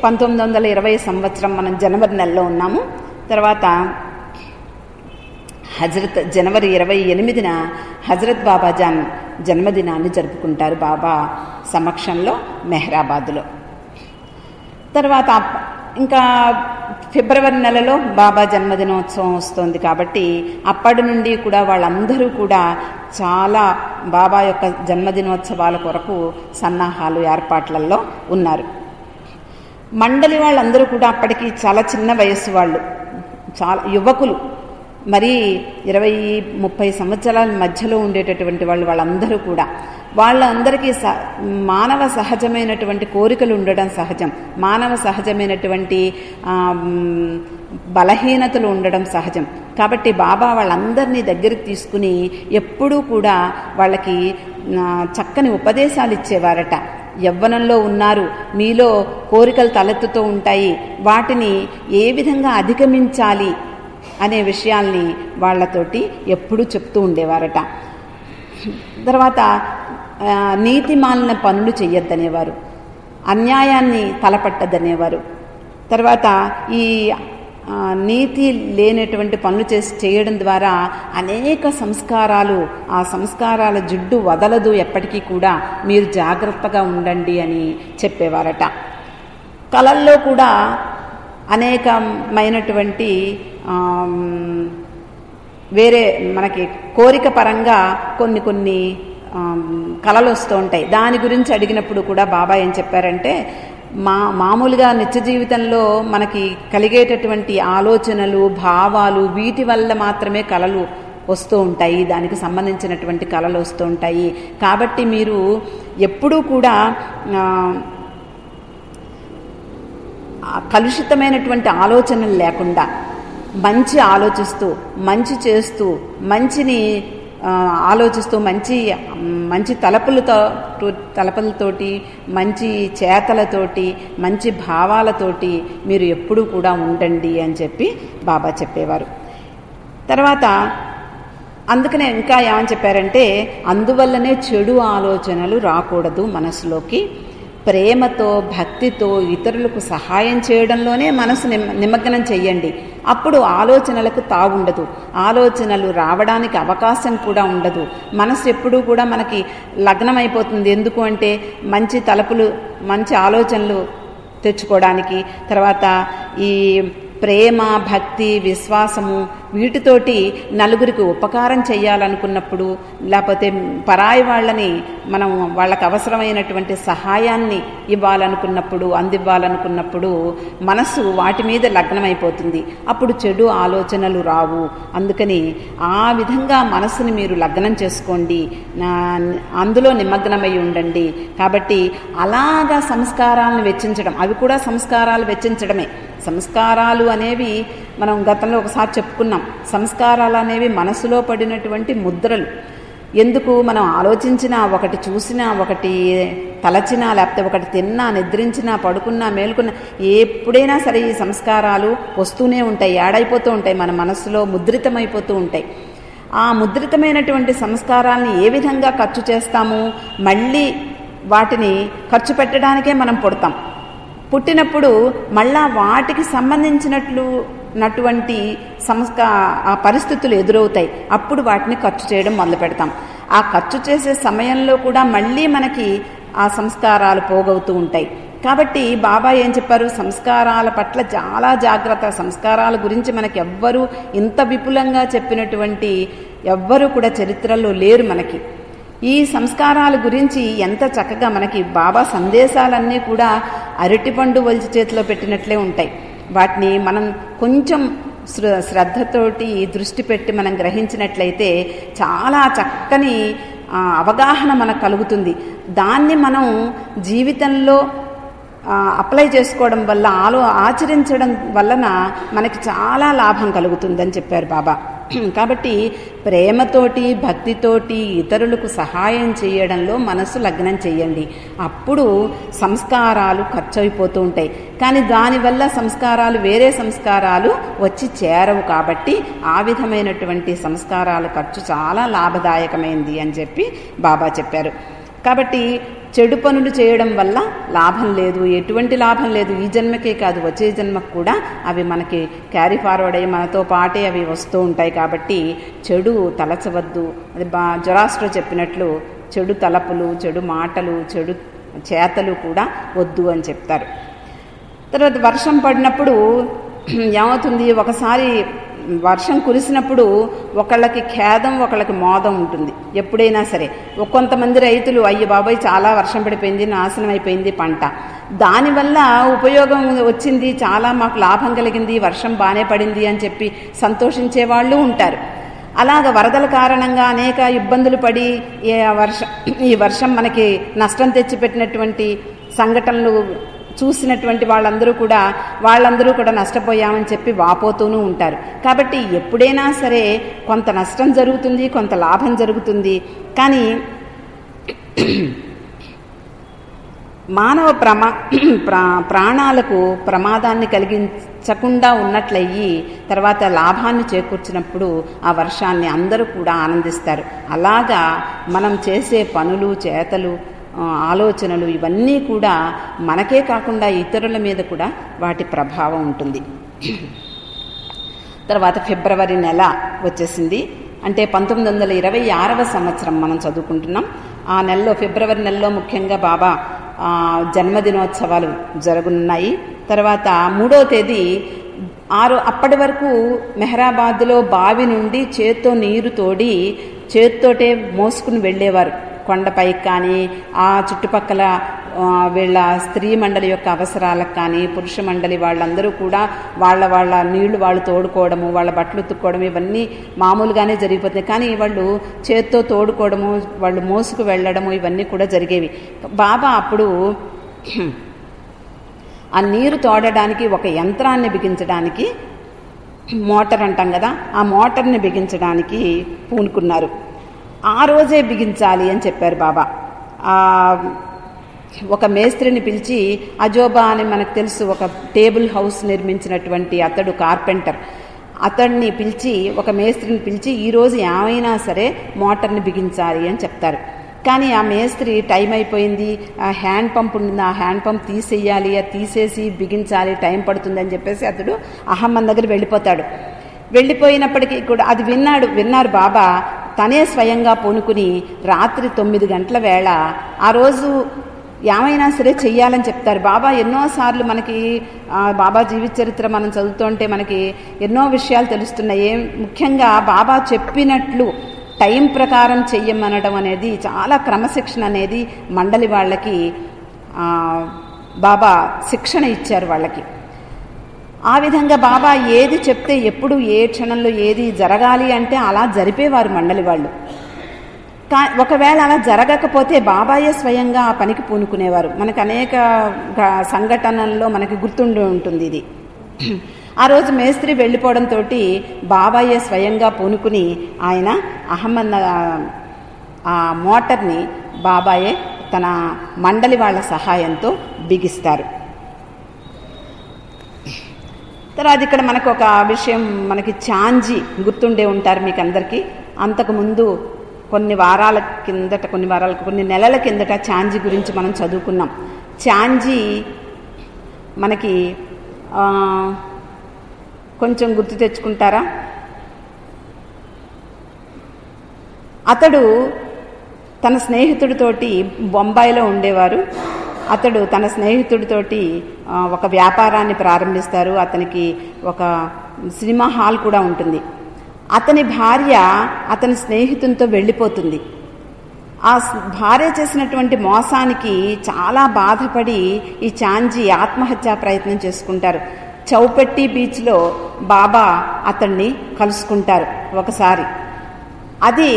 S1: 1920 సంవత్సరం మనం జనవరి నెలలో ఉన్నాము. తర్వాత జనవరి 28న హజరత్ బాబాజాన్ జన్మదినాన్ని జరుపుకుంటారు బాబా సమక్షంలో మెహ్రాబాద్లో. తర్వాత ఇంకా ఫిబ్రవరి నెలలో బాబా జన్మదినోత్సవం వస్తుంది కాబట్టి అప్పటి నుండి కూడా వాళ్ళందరూ కూడా చాలా బాబా యొక్క జన్మదినోత్సవాల కొరకు సన్నాహాలు ఏర్పాట్లలో ఉన్నారు. మండలి వాళ్ళందరూ కూడా అప్పటికి చాలా చిన్న వయస్సు వాళ్ళు, చాలా యువకులు, మరి 20-30 సంవత్సరాల మధ్యలో ఉండేటటువంటి వాళ్ళందరూ కూడా వాళ్ళందరికీ మానవ సహజమైనటువంటి కోరికలు ఉండడం సహజం, మానవ సహజమైనటువంటి బలహీనతలు ఉండడం సహజం. కాబట్టి బాబా వాళ్ళందరినీ దగ్గరికి తీసుకుని ఎప్పుడూ కూడా వాళ్ళకి చక్కని ఉపదేశాలు ఇచ్చేవారట. యవ్వనంలో ఉన్నారు, మీలో కోరికలు తలెత్తుతూ ఉంటాయి, వాటిని ఏ విధంగా అధిగమించాలి అనే విషయాల్ని వాళ్లతోటి ఎప్పుడూ చెప్తూ ఉండేవారట. తర్వాత నీతిమాలిన పనులు చెయ్యొద్దనేవారు, అన్యాయాన్ని తలపట్టద్దనేవారు. తర్వాత ఈ నీతి లేనటువంటి పనులు చేయడం ద్వారా అనేక సంస్కారాలు, ఆ సంస్కారాల జిడ్డు వదలదు ఎప్పటికీ కూడా, మీరు జాగ్రత్తగా ఉండండి అని చెప్పేవారట. కళల్లో కూడా అనేకమైనటువంటి వేరే మనకి కోరిక పరంగా కొన్ని కళలు వస్తూ ఉంటాయి. దాని గురించి అడిగినప్పుడు కూడా బాబా ఏం చెప్పారంటే, మామూలుగా నిత్య జీవితంలో మనకి కలిగేటటువంటి ఆలోచనలు, భావాలు, వీటి వల్ల మాత్రమే కళలు వస్తూ ఉంటాయి, దానికి సంబంధించినటువంటి కళలు వస్తూ ఉంటాయి. కాబట్టి మీరు ఎప్పుడూ కూడా కలుషితమైనటువంటి ఆలోచనలు లేకుండా మంచి ఆలోచిస్తూ, మంచి చేస్తూ, మంచిని ఆలోచిస్తూ, మంచి తలపులతోటి, మంచి చేతలతోటి, మంచి భావాలతోటి మీరు ఎప్పుడూ కూడా ఉండండి అని చెప్పి బాబా చెప్పేవారు. తర్వాత అందుకనే ఇంకా ఏమని చెప్పారంటే, అందువల్లనే చెడు ఆలోచనలు రాకూడదు మనసులోకి, ప్రేమతో, భక్తితో ఇతరులకు సహాయం చేయడంలోనే మనసు నిమగ్నం చెయ్యండి. అప్పుడు ఆలోచనలకు తావుండదు, ఆలోచనలు రావడానికి అవకాశం కూడా ఉండదు. మనసు ఎప్పుడూ కూడా మనకి లగ్నం అయిపోతుంది. ఎందుకు అంటే మంచి తలపులు, మంచి ఆలోచనలు తెచ్చుకోవడానికి. తర్వాత ఈ ప్రేమ, భక్తి, విశ్వాసము వీటితోటి నలుగురికి ఉపకారం చేయాలనుకున్నప్పుడు, లేకపోతే పరాయి వాళ్ళని మనం వాళ్ళకు అవసరమైనటువంటి సహాయాన్ని అందివ్వాలనుకున్నప్పుడు మనసు వాటి మీద లగ్నమైపోతుంది. అప్పుడు చెడు ఆలోచనలు రావు. అందుకని ఆ విధంగా మనసుని మీరు లగ్నం చేసుకోండి, అందులో నిమగ్నమై ఉండండి. కాబట్టి అలాగా సంస్కారాలను వెచ్చించడం, అవి కూడా సంస్కారాలు వెచ్చించడమే. సంస్కారాలు అనేవి మనం గతంలో ఒకసారి చెప్పుకున్నాం. సంస్కారాలు అనేవి మనసులో పడినటువంటి ముద్రలు. ఎందుకు మనం ఆలోచించినా, ఒకటి చూసినా, ఒకటి తలచినా, లేకపోతే ఒకటి తిన్నా, నిద్రించినా, పడుకున్నా, మేలుకున్నా, ఎప్పుడైనా సరే ఈ సంస్కారాలు వస్తూనే ఉంటాయి, ఏడైపోతూ ఉంటాయి, మన మనస్సులో ముద్రితమైపోతూ ఉంటాయి. ఆ ముద్రితమైనటువంటి సంస్కారాలని ఏ విధంగా ఖర్చు చేస్తాము? మళ్ళీ వాటిని ఖర్చు పెట్టడానికే మనం పుడతాం. పుట్టినప్పుడు మళ్ళా వాటికి సంబంధించినటువంటి ఆ పరిస్థితులు ఎదురవుతాయి. అప్పుడు వాటిని ఖర్చు చేయడం మొదలు పెడతాం. ఆ ఖర్చు చేసే సమయంలో కూడా మళ్ళీ మనకి ఆ సంస్కారాలు పోగవుతూ ఉంటాయి. కాబట్టి బాబా ఏం చెప్పారు? సంస్కారాల పట్ల చాలా జాగ్రత్త. సంస్కారాల గురించి మనకి ఎవ్వరూ ఇంత విపులంగా చెప్పినటువంటి ఎవ్వరూ కూడా చరిత్రలో లేరు మనకి. ఈ సంస్కారాల గురించి ఎంత చక్కగా మనకి బాబా సందేశాలన్నీ కూడా అరటిపండు ఒలిచి చేతిలో పెట్టినట్లే ఉంటాయి. వాటిని మనం కొంచెం శ్రద్ధతోటి దృష్టి పెట్టి మనం గ్రహించినట్లయితే చాలా చక్కని అవగాహన మనకు కలుగుతుంది. దాన్ని మనం జీవితంలో అప్లై చేసుకోవడం వల్ల, ఆచరించడం వలన మనకి చాలా లాభం కలుగుతుందని చెప్పారు బాబా. కాబట్టి ప్రేమతోటి, భక్తితోటి ఇతరులకు సహాయం చేయడంలో మనసు లగ్నం చేయండి. అప్పుడు సంస్కారాలు ఖర్చు అయిపోతూ ఉంటాయి. కానీ దానివల్ల సంస్కారాలు, వేరే సంస్కారాలు వచ్చి చేరవు. కాబట్టి ఆ విధమైనటువంటి సంస్కారాల ఖర్చు చాలా లాభదాయకమైంది అని చెప్పి బాబా చెప్పారు. కాబట్టి చెడు పనులు చేయడం వల్ల లాభం లేదు, ఎటువంటి లాభం లేదు. ఈ జన్మకే కాదు, వచ్చే జన్మకు కూడా అవి మనకి క్యారీ ఫార్వర్డ్ అయ్యి మనతో పాటే అవి వస్తూ ఉంటాయి. కాబట్టి చెడు తలచవద్దు. అది జొరాస్ట్రో చెప్పినట్లు చెడు తలపులు, చెడు మాటలు, చెడు చేతలు కూడా వద్దు అని చెప్తారు. తర్వాత వర్షం పడినప్పుడు ఏమవుతుంది? ఒకసారి వర్షం కురిసినప్పుడు ఒకళ్ళకి ఖేదం, ఒకళ్ళకి మోదం ఉంటుంది ఎప్పుడైనా సరే. కొంతమంది రైతులు అయ్యి బాబాయ్ చాలా వర్షం పడిపోయింది, నాశనం అయిపోయింది పంట, దానివల్ల ఉపయోగం వచ్చింది, చాలా మాకు లాభం కలిగింది, వర్షం బాగానే పడింది అని చెప్పి సంతోషించే వాళ్ళు ఉంటారు. అలాగ వరదల కారణంగా అనేక ఇబ్బందులు పడి ఈ వర్షం మనకి నష్టం తెచ్చిపెట్టినటువంటి సంఘటనలు చూసినటువంటి వాళ్ళందరూ కూడా నష్టపోయామని చెప్పి వాపోతూనే ఉంటారు. కాబట్టి ఎప్పుడైనా సరే కొంత నష్టం జరుగుతుంది, కొంత లాభం జరుగుతుంది. కానీ మానవ ప్రాణాలకు ప్రమాదాన్ని కలిగించకుండా ఉన్నట్లయి తర్వాత లాభాన్ని చేకూర్చినప్పుడు ఆ వర్షాన్ని అందరూ కూడా ఆనందిస్తారు. అలాగా మనం చేసే పనులు, చేతలు, ఆలోచనలు ఇవన్నీ కూడా మనకే కాకుండా ఇతరుల మీద కూడా వాటి ప్రభావం ఉంటుంది. తర్వాత ఫిబ్రవరి నెల వచ్చేసింది. అంటే 1926వ సంవత్సరం మనం చదువుకుంటున్నాం. ఆ నెలలో, ఫిబ్రవరి నెలలో ముఖ్యంగా బాబా జన్మదినోత్సవాలు జరుగుతున్నాయి. తర్వాత 3వ తేదీ అప్పటి వరకు మెహరాబాద్లో బావి నుండి చేత్తో నీరు తోడి చేత్తోటే మోసుకుని వెళ్ళేవారు కొండపైకి. కానీ ఆ చుట్టుపక్కల వీళ్ళ స్త్రీ మండలి యొక్క అవసరాలకు కానీ పురుష మండలి వాళ్ళందరూ కూడా వాళ్ళ నీళ్లు వాళ్ళు తోడుకోవడము, వాళ్ళ బట్టలు ఉతుక్కోవడం ఇవన్నీ మామూలుగానే జరిగిపోతున్నాయి. కానీ వాళ్ళు చేత్తో తోడుకోవడము, వాళ్ళు మోసుకు వెళ్ళడము ఇవన్నీ కూడా జరిగేవి. బాబా అప్పుడు ఆ నీరు తోడడానికి ఒక యంత్రాన్ని బిగించడానికి, మోటార్ అంటాం కదా, ఆ మోటార్ని బిగించడానికి పూనుకున్నారు. ఆ రోజే బిగించాలి అని చెప్పారు బాబా. ఒక మేస్త్రిని పిలిచి, అజోబా అని మనకు తెలుసు, ఒక టేబుల్ హౌస్ నిర్మించినటువంటి అతడు కార్పెంటర్, అతడిని పిలిచి, ఒక మేస్త్రిని పిలిచి ఈరోజు ఏమైనా సరే మోటార్ని బిగించాలి అని చెప్తారు. కానీ ఆ మేస్త్రి టైం అయిపోయింది, ఆ హ్యాండ్ పంప్ ఉంటుంది, ఆ హ్యాండ్ పంప్ తీసేయాలి, అది తీసేసి బిగించాలి, టైం పడుతుందని చెప్పేసి అతడు అహమ్మద్ దగ్గర వెళ్ళిపోతాడు. వెళ్ళిపోయినప్పటికీ కూడా అది విన్నారు బాబా. తనే స్వయంగా పూనుకుని రాత్రి 9 గంటల వేళ ఆ రోజు ఏమైనా సరే చెయ్యాలని చెప్తారు బాబా. ఎన్నోసార్లు మనకి బాబా జీవిత చరిత్ర మనం చదువుతుంటే మనకి ఎన్నో విషయాలు తెలుస్తున్నాయి. ముఖ్యంగా బాబా చెప్పినట్లు టైం ప్రకారం చెయ్యమనడం అనేది, చాలా క్రమశిక్షణ అనేది మండలి వాళ్ళకి బాబా శిక్షణ ఇచ్చారు వాళ్ళకి. ఆ విధంగా బాబా ఏది చెప్తే ఎప్పుడు ఏ క్షణంలో ఏది జరగాలి అంటే అలా జరిపేవారు మండలి వాళ్ళు. ఒకవేళ అలా జరగకపోతే బాబాయే స్వయంగా ఆ పనికి పూనుకునేవారు. మనకు అనేక సంఘటనల్లో మనకి గుర్తుండి ఉంటుంది ఇది. ఆ రోజు మేస్త్రి వెళ్ళిపోవడంతో బాబాయే స్వయంగా పూనుకుని ఆయన ఆ మోటార్ని బాబాయే తన మండలి వాళ్ళ సహాయంతో బిగిస్తారు. తర్వాత ఇక్కడ మనకు ఒక విషయం, మనకి చాంజీ గుర్తుండే ఉంటారు మీకు అందరికీ. అంతకుముందు కొన్ని నెలల కిందట చాంజీ గురించి మనం చదువుకున్నాం. చాంజీ మనకి కొంచెం గుర్తు తెచ్చుకుంటారా? అతడు తన స్నేహితుడితోటి బొంబాయిలో ఉండేవారు. అతడు తన స్నేహితుడితోటి ఒక వ్యాపారాన్ని ప్రారంభిస్తారు. అతనికి ఒక సినిమా హాల్ కూడా ఉంటుంది. అతని భార్య అతని స్నేహితునితో వెళ్ళిపోతుంది. ఆ భార్య చేసినటువంటి మోసానికి చాలా బాధపడి ఈ చాంజీ ఆత్మహత్యా ప్రయత్నం చేసుకుంటారు. చౌపెట్టి బీచ్లో బాబా అతన్ని కలుసుకుంటారు ఒకసారి. అది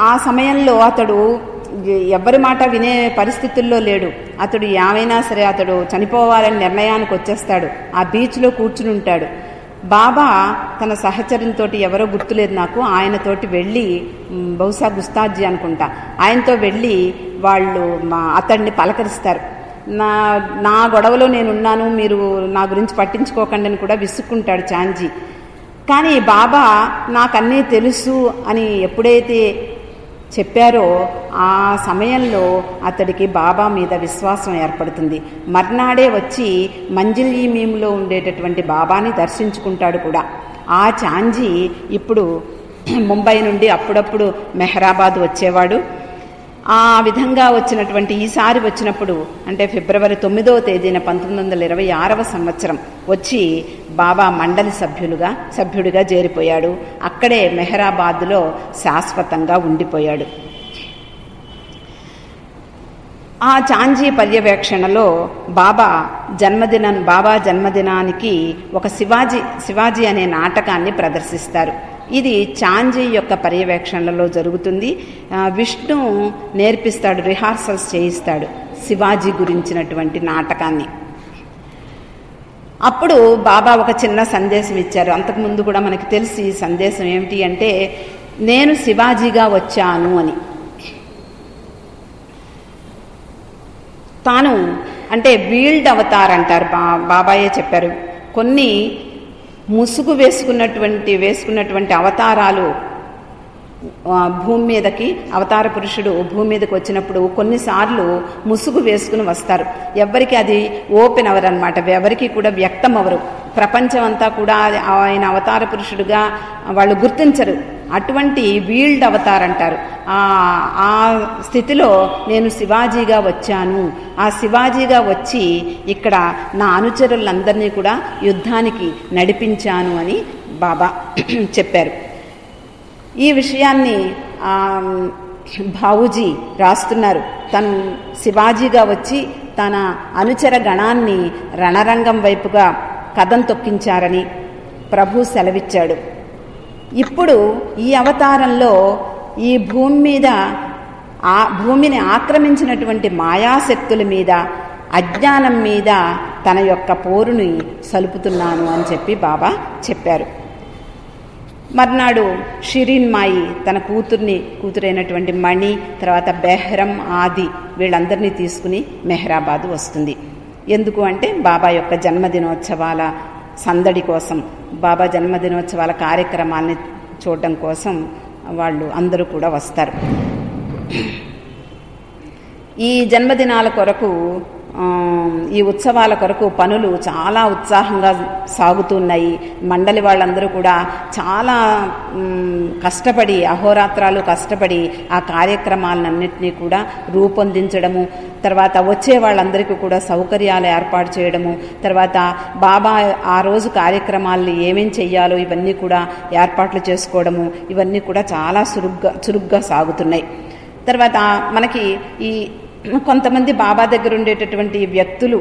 S1: ఆ సమయంలో అతడు ఎవ్వరి మాట వినే పరిస్థితుల్లో లేడు. అతడు ఏమైనా సరే అతడు చనిపోవాలని నిర్ణయానికి వచ్చేస్తాడు. ఆ బీచ్లో కూర్చుని ఉంటాడు. బాబా తన సహచరునితో, ఎవరో గుర్తులేదు నాకు, ఆయనతోటి వెళ్ళి, బహుశా గుస్తాజీ అనుకుంటా, ఆయనతో వెళ్ళి వాళ్ళు అతడిని పలకరిస్తారు. నా గొడవలో నేనున్నాను, మీరు నా గురించి పట్టించుకోకండి అని కూడా విసుక్కుంటాడు చాంజీ. కానీ బాబా నాకన్నీ తెలుసు అని ఎప్పుడైతే చెప్పారో ఆ సమయంలో అతడికి బాబా మీద విశ్వాసం ఏర్పడుతుంది. మర్నాడే వచ్చి మంజిలీమీంలో ఉండేటటువంటి బాబాని దర్శించుకుంటాడు కూడా. ఆ చాంజీ ఇప్పుడు ముంబై నుండి అప్పుడప్పుడు మెహరాబాద్ వచ్చేవాడు. ఆ విధంగా వచ్చినటువంటి ఈసారి వచ్చినప్పుడు అంటే ఫిబ్రవరి 9వ తేదీన 1926వ సంవత్సరం వచ్చి బాబా మండలి సభ్యుడిగా చేరిపోయాడు. అక్కడే మెహరాబాద్లో శాశ్వతంగా ఉండిపోయాడు. ఆ చాంజీ పర్యవేక్షణలో బాబా జన్మదినానికి ఒక శివాజీ అనే నాటకాన్ని ప్రదర్శిస్తారు. ఇది చాంజీ యొక్క పర్యవేక్షణలో జరుగుతుంది. విష్ణు నేర్పిస్తాడు, రిహార్సల్స్ చేయిస్తాడు శివాజీ గురించినటువంటి నాటకాన్ని. అప్పుడు బాబా ఒక చిన్న సందేశం ఇచ్చారు. అంతకుముందు కూడా మనకి తెలిసి సందేశం ఏమిటి అంటే, నేను శివాజీగా వచ్చాను అని. తాను అంటే వీల్డ్ అవతార్ అంటారు, బాబాయే చెప్పారు. కొన్ని ముసుగు వేసుకున్నటువంటి అవతారాలు భూమి మీదకి, అవతార పురుషుడు భూమి మీదకి వచ్చినప్పుడు కొన్నిసార్లు ముసుగు వేసుకుని వస్తారు. ఎవరికి అది ఓపెన్ అవరు అనమాట, ఎవరికి కూడా వ్యక్తం అవరు. ప్రపంచం అంతా కూడా ఆయన అవతార పురుషుడుగా వాళ్ళు గుర్తించరు. అటువంటి వీల్డ్ అవతార్ అంటారు. ఆ స్థితిలో నేను శివాజీగా వచ్చాను. ఆ శివాజీగా వచ్చి ఇక్కడ నా అనుచరులందరినీ కూడా యుద్ధానికి నడిపించాను అని బాబా చెప్పారు. ఈ విషయాన్ని బావూజీ రాస్తున్నారు. తను శివాజీగా వచ్చి తన అనుచర గణాన్ని రణరంగం వైపుగా కదం తొక్కించారని ప్రభు సెలవిచ్చాడు. ఇప్పుడు ఈ అవతారంలో ఈ భూమిని ఆక్రమించినటువంటి మాయాశక్తుల మీద, అజ్ఞానం మీద తన యొక్క పోరుని సలుపుతున్నాను అని చెప్పి బాబా చెప్పారు. మర్నాడు షిరీన్ మాయి తన కూతురైనటువంటి మణి, తర్వాత బెహ్రం, ఆది వీళ్ళందరినీ తీసుకుని మెహరాబాద్ వస్తుంది. ఎందుకు అంటే బాబా యొక్క జన్మదినోత్సవాల సందడి కోసం, బాబా జన్మదినోత్సవాల కార్యక్రమాల్ని చూడడం కోసం వాళ్ళు అందరూ కూడా వస్తారు. ఈ జన్మదినాల కొరకు, ఈ ఉత్సవాల కొరకు పనులు చాలా ఉత్సాహంగా సాగుతున్నాయి. మండలి వాళ్ళందరూ కూడా చాలా కష్టపడి, అహోరాత్రాలు కష్టపడి ఆ కార్యక్రమాలన్నింటినీ కూడా రూపొందించడము, తర్వాత వచ్చే వాళ్ళందరికీ కూడా సౌకర్యాలు ఏర్పాటు చేయడము, తర్వాత బాబా ఆ రోజు కార్యక్రమాలను ఏమేం చెయ్యాలో ఇవన్నీ కూడా ఏర్పాట్లు చేసుకోవడము, ఇవన్నీ కూడా చాలా చురుగ్గా సాగుతున్నాయి. తర్వాత మనకి ఈ కొంతమంది బాబా దగ్గర ఉండేటటువంటి వ్యక్తులు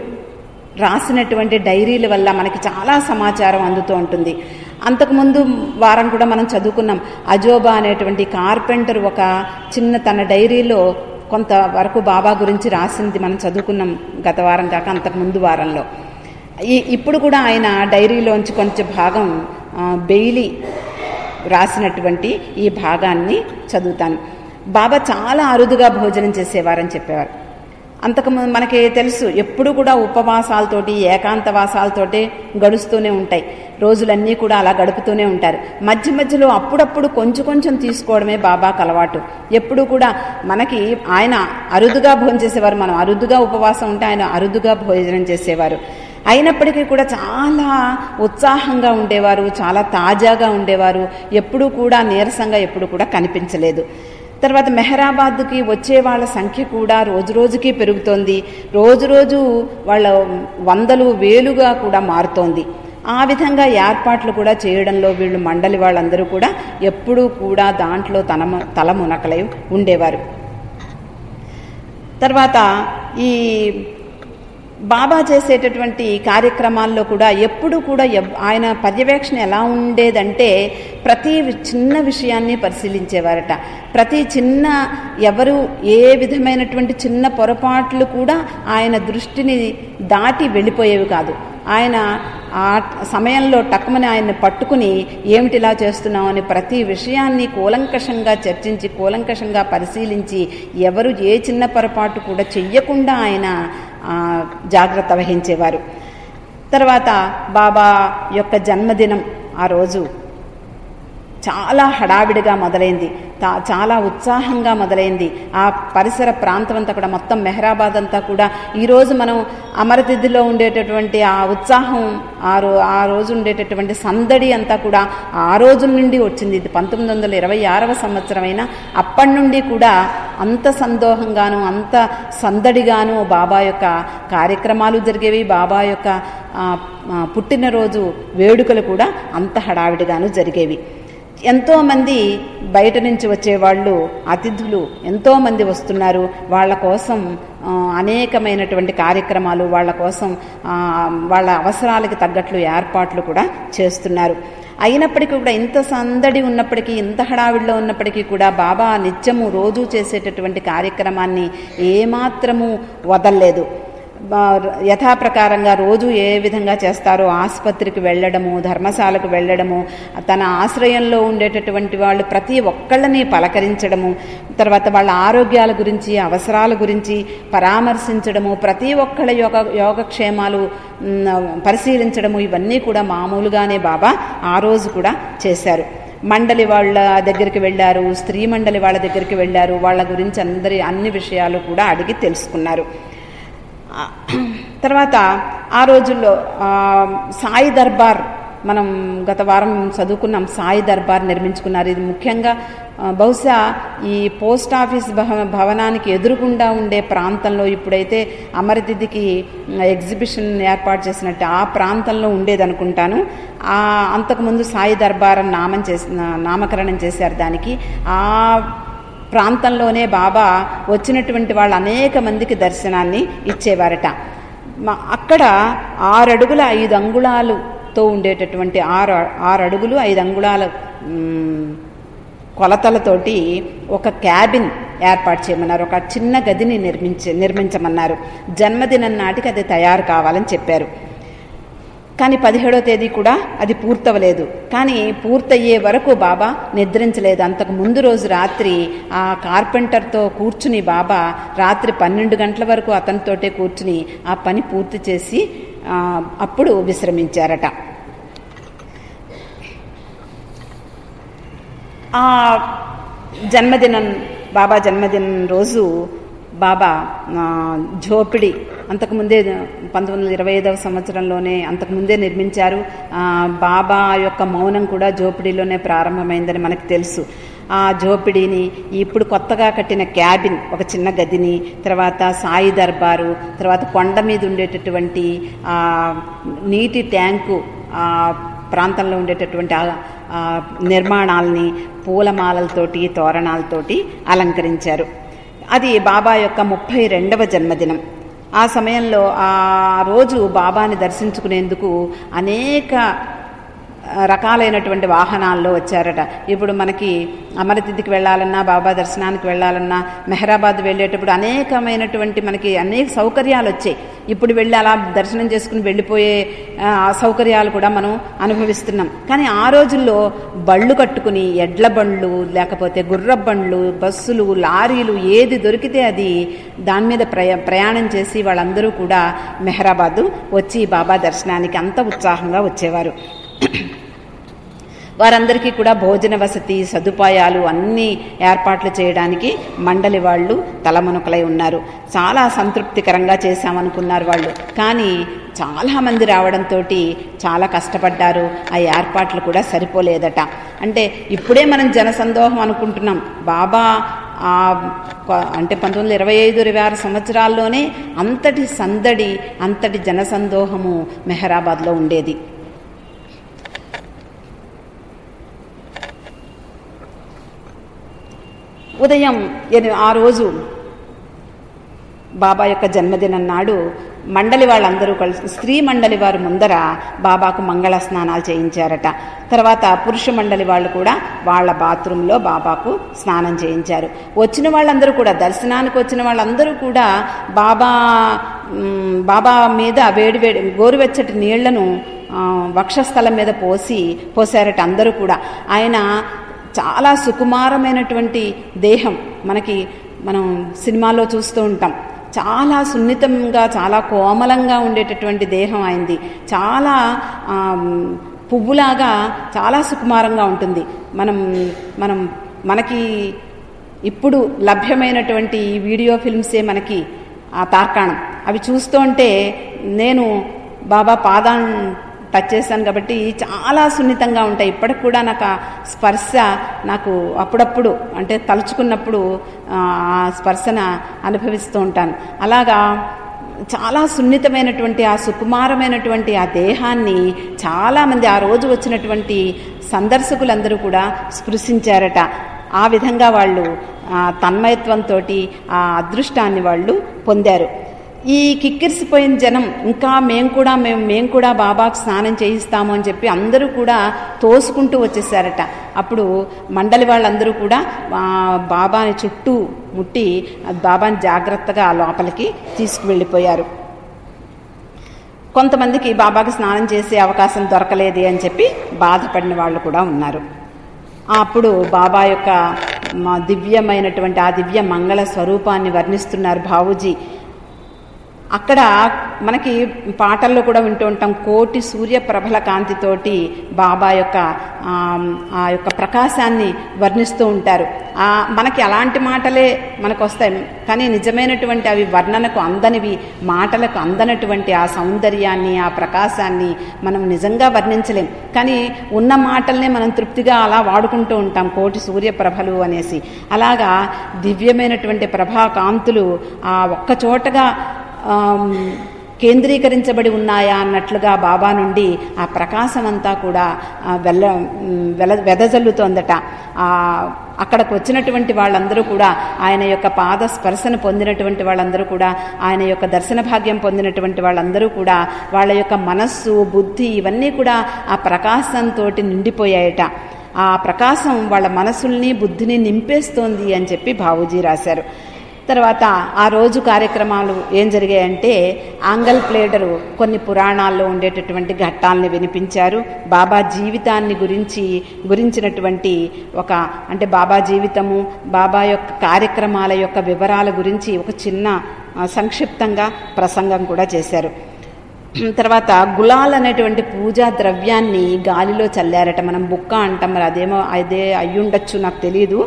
S1: రాసినటువంటి డైరీల వల్ల మనకి చాలా సమాచారం అందుతూ ఉంటుంది. అంతకుముందు వారం కూడా మనం చదువుకున్నాం. అజోబా అనేటువంటి కార్పెంటర్ ఒక చిన్న తన డైరీలో కొంతవరకు బాబా గురించి రాసింది మనం చదువుకున్నాం గత వారం కాక అంతకుముందు వారంలో. ఇప్పుడు కూడా ఆయన డైరీలోంచి కొంచెం భాగం బెయిలీ రాసినటువంటి ఈ భాగాన్ని చదువుతాను. బాబా చాలా అరుదుగా భోజనం చేసేవారని చెప్పేవారు. అంతకుముందు మనకి తెలుసు, ఎప్పుడు కూడా ఉపవాసాలతోటి ఏకాంతవాసాలతోటి గడుస్తూనే ఉంటాయి, రోజులన్నీ కూడా అలా గడుపుతూనే ఉంటారు. మధ్య మధ్యలో అప్పుడప్పుడు కొంచెం కొంచెం తీసుకోవడమే బాబాకు అలవాటు. ఎప్పుడు కూడా మనకి ఆయన అరుదుగా భోజనం చేసేవారు, మనం అరుదుగా ఉపవాసం ఉంటే ఆయన అరుదుగా భోజనం చేసేవారు. అయినప్పటికీ కూడా చాలా ఉత్సాహంగా ఉండేవారు, చాలా తాజాగా ఉండేవారు, ఎప్పుడూ కూడా నీరసంగా ఎప్పుడు కూడా కనిపించలేదు. తర్వాత మెహరాబాద్కి వచ్చే వాళ్ళ సంఖ్య కూడా రోజు రోజుకి పెరుగుతోంది. రోజు రోజు వాళ్ళ వందలు వేలుగా కూడా మారుతోంది. ఆ విధంగా ఏర్పాట్లు కూడా చేయడంలో వీళ్ళు మండలి వాళ్ళందరూ కూడా ఎప్పుడూ కూడా దాంట్లో తల మునకలై ఉండేవారు. తర్వాత ఈ బాబా చేసేటటువంటి కార్యక్రమాల్లో కూడా ఎప్పుడు కూడా ఆయన పర్యవేక్షణ ఎలా ఉండేదంటే ప్రతి చిన్న విషయాన్ని పరిశీలించేవారట. ప్రతి చిన్న ఎవరు ఏ విధమైనటువంటి చిన్న పొరపాట్లు కూడా ఆయన దృష్టిని దాటి వెళ్ళిపోయేవి కాదు. ఆయన ఆ సమయంలో టక్కుమని ఆయన్ని పట్టుకుని ఏమిటిలా చేస్తున్నామని ప్రతి విషయాన్ని కూలంకషంగా చర్చించి కూలంకషంగా పరిశీలించి ఎవరు ఏ చిన్న పొరపాటు కూడా చెయ్యకుండా ఆయన జాగ్రత్త వహించేవారు. తర్వాత బాబా యొక్క జన్మదినం ఆ రోజు చాలా హడావిడిగా మొదలైంది, చాలా ఉత్సాహంగా మొదలైంది. ఆ పరిసర ప్రాంతం అంతా కూడా, మొత్తం మెహరాబాద్ అంతా కూడా ఈరోజు మనం అమరతిథిలో ఉండేటటువంటి ఆ ఉత్సాహం, ఆ రోజు ఉండేటటువంటి సందడి అంతా కూడా ఆ రోజు నుండి వచ్చింది. ఇది 1926వ సంవత్సరం అయినా అప్పటి నుండి కూడా అంత సందోహంగాను అంత సందడిగాను బాబా యొక్క కార్యక్రమాలు జరిగేవి. బాబా యొక్క పుట్టినరోజు వేడుకలు కూడా అంత హడావిడిగాను జరిగేవి. ఎంతోమంది బయట నుంచి వచ్చేవాళ్ళు, అతిథులు ఎంతోమంది వస్తున్నారు. వాళ్ళ కోసం అనేకమైనటువంటి కార్యక్రమాలు, వాళ్ళ కోసం వాళ్ళ అవసరాలకి తగ్గట్లు ఏర్పాట్లు కూడా చేస్తున్నారు. అయినప్పటికీ కూడా ఇంత సందడి ఉన్నప్పటికీ, ఇంత హడావిడిలో ఉన్నప్పటికీ కూడా బాబా నిత్యము రోజు చేసేటటువంటి కార్యక్రమాన్ని ఏమాత్రము వదల్లేదు. యథాప్రకారంగా రోజు ఏ విధంగా చేస్తారో ఆసుపత్రికి వెళ్ళడము, ధర్మశాలకు వెళ్ళడము, తన ఆశ్రయంలో ఉండేటటువంటి వాళ్ళు ప్రతి ఒక్కళ్ళని పలకరించడము, తర్వాత వాళ్ళ ఆరోగ్యాల గురించి అవసరాల గురించి పరామర్శించడము, ప్రతి ఒక్కళ్ళ యోగక్షేమాలు పరిశీలించడము, ఇవన్నీ కూడా మామూలుగానే బాబా ఆ రోజు కూడా చేశారు. మండలి వాళ్ళ దగ్గరికి వెళ్ళారు, స్త్రీ మండలి వాళ్ళ దగ్గరికి వెళ్ళారు, వాళ్ళ గురించి అన్ని విషయాలు కూడా అడిగి తెలుసుకున్నారు. తర్వాత ఆ రోజుల్లో సాయి దర్బార్, మనం గత వారం చదువుకున్నాం, సాయి దర్బార్ నిర్మించుకున్నారు. ఇది ముఖ్యంగా బహుశా ఈ పోస్ట్ ఆఫీస్ భవనానికి ఎదురుగుండా ఉండే ప్రాంతంలో, ఇప్పుడైతే అమరతిథికి ఎగ్జిబిషన్ ఏర్పాటు చేసినట్టు ఆ ప్రాంతంలో ఉండేదనుకుంటాను. అంతకుముందు సాయి దర్బార్ అని నామకరణం చేశారు దానికి. ఆ ప్రాంతంలోనే బాబా వచ్చినటువంటి వాళ్ళు అనేక మందికి దర్శనాన్ని ఇచ్చేవారట. అక్కడ 6 అడుగుల 5 అంగుళాలతో ఉండేటటువంటి 6 అడుగులు 5 అంగుళాల కొలతలతోటి ఒక క్యాబిన్ ఏర్పాటు చేయమన్నారు. ఒక చిన్న గదిని నిర్మించమన్నారు. జన్మదినం నాటికి అది తయారు కావాలని చెప్పారు. కానీ 17వ తేదీ కూడా అది పూర్తవలేదు. కానీ పూర్తయ్యే వరకు బాబా నిద్రించలేదు. అంతకు ముందు రోజు రాత్రి ఆ కార్పెంటర్తో కూర్చుని బాబా రాత్రి 12 గంటల వరకు అతనితోటే కూర్చుని ఆ పని పూర్తి చేసి అప్పుడు విశ్రమించారట. ఆ బాబా జన్మదినం రోజు బాబా ఝోపిడి అంతకుముందే 1925వ సంవత్సరంలోనే అంతకుముందే నిర్మించారు. బాబా యొక్క మౌనం కూడా ఝోపిడిలోనే ప్రారంభమైందని మనకు తెలుసు. ఆ ఝోపిడిని, ఇప్పుడు కొత్తగా కట్టిన క్యాబిన్, ఒక చిన్న గదిని, తర్వాత సాయి దర్బారు, తర్వాత కొండ మీద ఉండేటటువంటి నీటి ట్యాంకు, ప్రాంతంలో ఉండేటటువంటి నిర్మాణాలని పూలమాలలతోటి తోరణాలతోటి అలంకరించారు. అది బాబా యొక్క 32వ జన్మదినం. ఆ సమయంలో ఆ రోజు బాబాని దర్శించుకునేందుకు అనేక రకాలైనటువంటి వాహనాల్లో వచ్చారట. ఇప్పుడు మనకి అమరతిథికి వెళ్ళాలన్నా, బాబా దర్శనానికి వెళ్ళాలన్నా, మెహరాబాద్ వెళ్ళేటప్పుడు అనేకమైనటువంటి మనకి అనేక సౌకర్యాలు వచ్చాయి. ఇప్పుడు వెళ్ళి అలా దర్శనం చేసుకుని వెళ్ళిపోయే సౌకర్యాలు కూడా మనం అనుభవిస్తున్నాం. కానీ ఆ రోజుల్లో బళ్ళు కట్టుకుని, ఎడ్ల బండ్లు లేకపోతే గుర్ర బండ్లు, బస్సులు, లారీలు ఏది దొరికితే అది దాని మీద ప్రయాణం చేసి వాళ్ళందరూ కూడా మెహరాబాదు వచ్చి బాబా దర్శనానికి అంత ఉత్సాహంగా వచ్చేవారు. వారందరికీ కూడా భోజన వసతి సదుపాయాలు అన్నీ ఏర్పాట్లు చేయడానికి మండలి వాళ్ళు తలమునకలై ఉన్నారు. చాలా సంతృప్తికరంగా చేశామనుకున్నారు వాళ్ళు. కానీ చాలామంది రావడంతో చాలా కష్టపడ్డారు. ఆ ఏర్పాట్లు కూడా సరిపోలేదట. అంటే ఇప్పుడే మనం జనసందోహం అనుకుంటున్నాం. బాబా అంటే 1925-26 సంవత్సరాల్లోనే అంతటి సందడి, అంతటి జనసందోహము మెహరాబాద్లో ఉండేది. ఉదయం ఆ రోజు బాబా యొక్క జన్మదినం నాడు మండలి వాళ్ళందరూ కలిసి, స్త్రీ మండలి వారు ముందర బాబాకు మంగళ స్నానాలు చేయించారట. తర్వాత పురుష మండలి వాళ్ళు కూడా వాళ్ళ బాత్రూంలో బాబాకు స్నానం చేయించారు. వచ్చిన వాళ్ళందరూ కూడా, దర్శనానికి వచ్చిన వాళ్ళందరూ కూడా బాబా మీద వేడి గోరువెచ్చటి నీళ్లను వక్షస్థలం మీద పోసారట అందరూ కూడా. ఆయన చాలా సుకుమారమైనటువంటి దేహం, మనం సినిమాలో చూస్తూ ఉంటాం. చాలా సున్నితంగా, చాలా కోమలంగా ఉండేటటువంటి దేహం అయింది. చాలా పువ్వులాగా చాలా సుకుమారంగా ఉంటుంది. మనకి ఇప్పుడు లభ్యమైనటువంటి వీడియో ఫిల్మ్సే మనకి తార్కాణం. అవి చూస్తూ ఉంటే నేను బాబా పాదాన్ని టచ్ చేశాను కాబట్టి చాలా సున్నితంగా ఉంటాయి. ఇప్పటికి కూడా నాకు ఆ స్పర్శ నాకు అప్పుడప్పుడు అంటే తలుచుకున్నప్పుడు ఆ స్పర్శన అనుభవిస్తూ ఉంటాను. అలాగా చాలా సున్నితమైనటువంటి ఆ సుకుమారమైనటువంటి ఆ దేహాన్ని చాలామంది ఆ రోజు వచ్చినటువంటి సందర్శకులందరూ కూడా స్పృశించారట. ఆ విధంగా వాళ్ళు తన్మయత్వంతో ఆ అదృష్టాన్ని వాళ్ళు పొందారు. ఈ కిక్కిరిసిపోయిన జనం ఇంకా మేము కూడా బాబాకు స్నానం చేయిస్తాము అని చెప్పి అందరూ కూడా తోసుకుంటూ వచ్చేసారట. అప్పుడు మండలి వాళ్ళందరూ కూడా బాబాని చుట్టూ ముట్టి బాబాని జాగ్రత్తగా లోపలికి తీసుకువెళ్ళిపోయారు. కొంతమందికి బాబాకి స్నానం చేసే అవకాశం దొరకలేదు అని చెప్పి బాధపడిన వాళ్ళు కూడా ఉన్నారు. అప్పుడు బాబా యొక్క దివ్యమైనటువంటి ఆ దివ్య మంగళ స్వరూపాన్ని వర్ణిస్తున్నారు బాబూజీ. అక్కడ మనకి పాటల్లో కూడా వింటూ ఉంటాం, కోటి సూర్యప్రభల కాంతితోటి బాబా యొక్క ఆ యొక్క ప్రకాశాన్ని వర్ణిస్తూ ఉంటారు. మనకి అలాంటి మాటలే మనకు వస్తాయి, కానీ నిజమైనటువంటి అవి వర్ణనకు అందనివి, మాటలకు అందనటువంటి ఆ సౌందర్యాన్ని, ఆ ప్రకాశాన్ని మనం నిజంగా వర్ణించలేం. కానీ ఉన్న మాటల్నే మనం తృప్తిగా అలా వాడుకుంటూ ఉంటాం, కోటి సూర్యప్రభలు అనేసి. అలాగా దివ్యమైనటువంటి ప్రభా కాంతులు ఆ ఒక్క చోటగా కేంద్రీకరించబడి ఉన్నాయా అన్నట్లుగా బాబా నుండి ఆ ప్రకాశం అంతా కూడా వెదజల్లుతోందట. అక్కడికి వచ్చినటువంటి వాళ్ళందరూ కూడా, ఆయన యొక్క పాద స్పర్శను పొందినటువంటి వాళ్ళందరూ కూడా, ఆయన యొక్క దర్శన భాగ్యం పొందినటువంటి వాళ్ళందరూ కూడా వాళ్ళ యొక్క మనస్సు, బుద్ధి ఇవన్నీ కూడా ఆ ప్రకాశంతో నిండిపోయాయట. ఆ ప్రకాశం వాళ్ళ మనసుల్ని, బుద్ధిని నింపేస్తోంది అని చెప్పి బాబూజీ రాశారు. తర్వాత ఆ రోజు కార్యక్రమాలు ఏం జరిగాయంటే, ఆంగల్ ప్లేడరు కొన్ని పురాణాల్లో ఉండేటటువంటి ఘట్టాలని వినిపించారు. బాబా జీవితాన్ని గురించినటువంటి అంటే బాబా జీవితము, బాబా యొక్క కార్యక్రమాల యొక్క వివరాల గురించి ఒక చిన్న సంక్షిప్తంగా ప్రసంగం కూడా చేశారు. తర్వాత గులాల్ అనేటువంటి పూజా ద్రవ్యాన్ని గాలిలో చల్లారట. మనం బుక్క అంటాం, మరి అదే అయ్యుండొచ్చు, నాకు తెలియదు.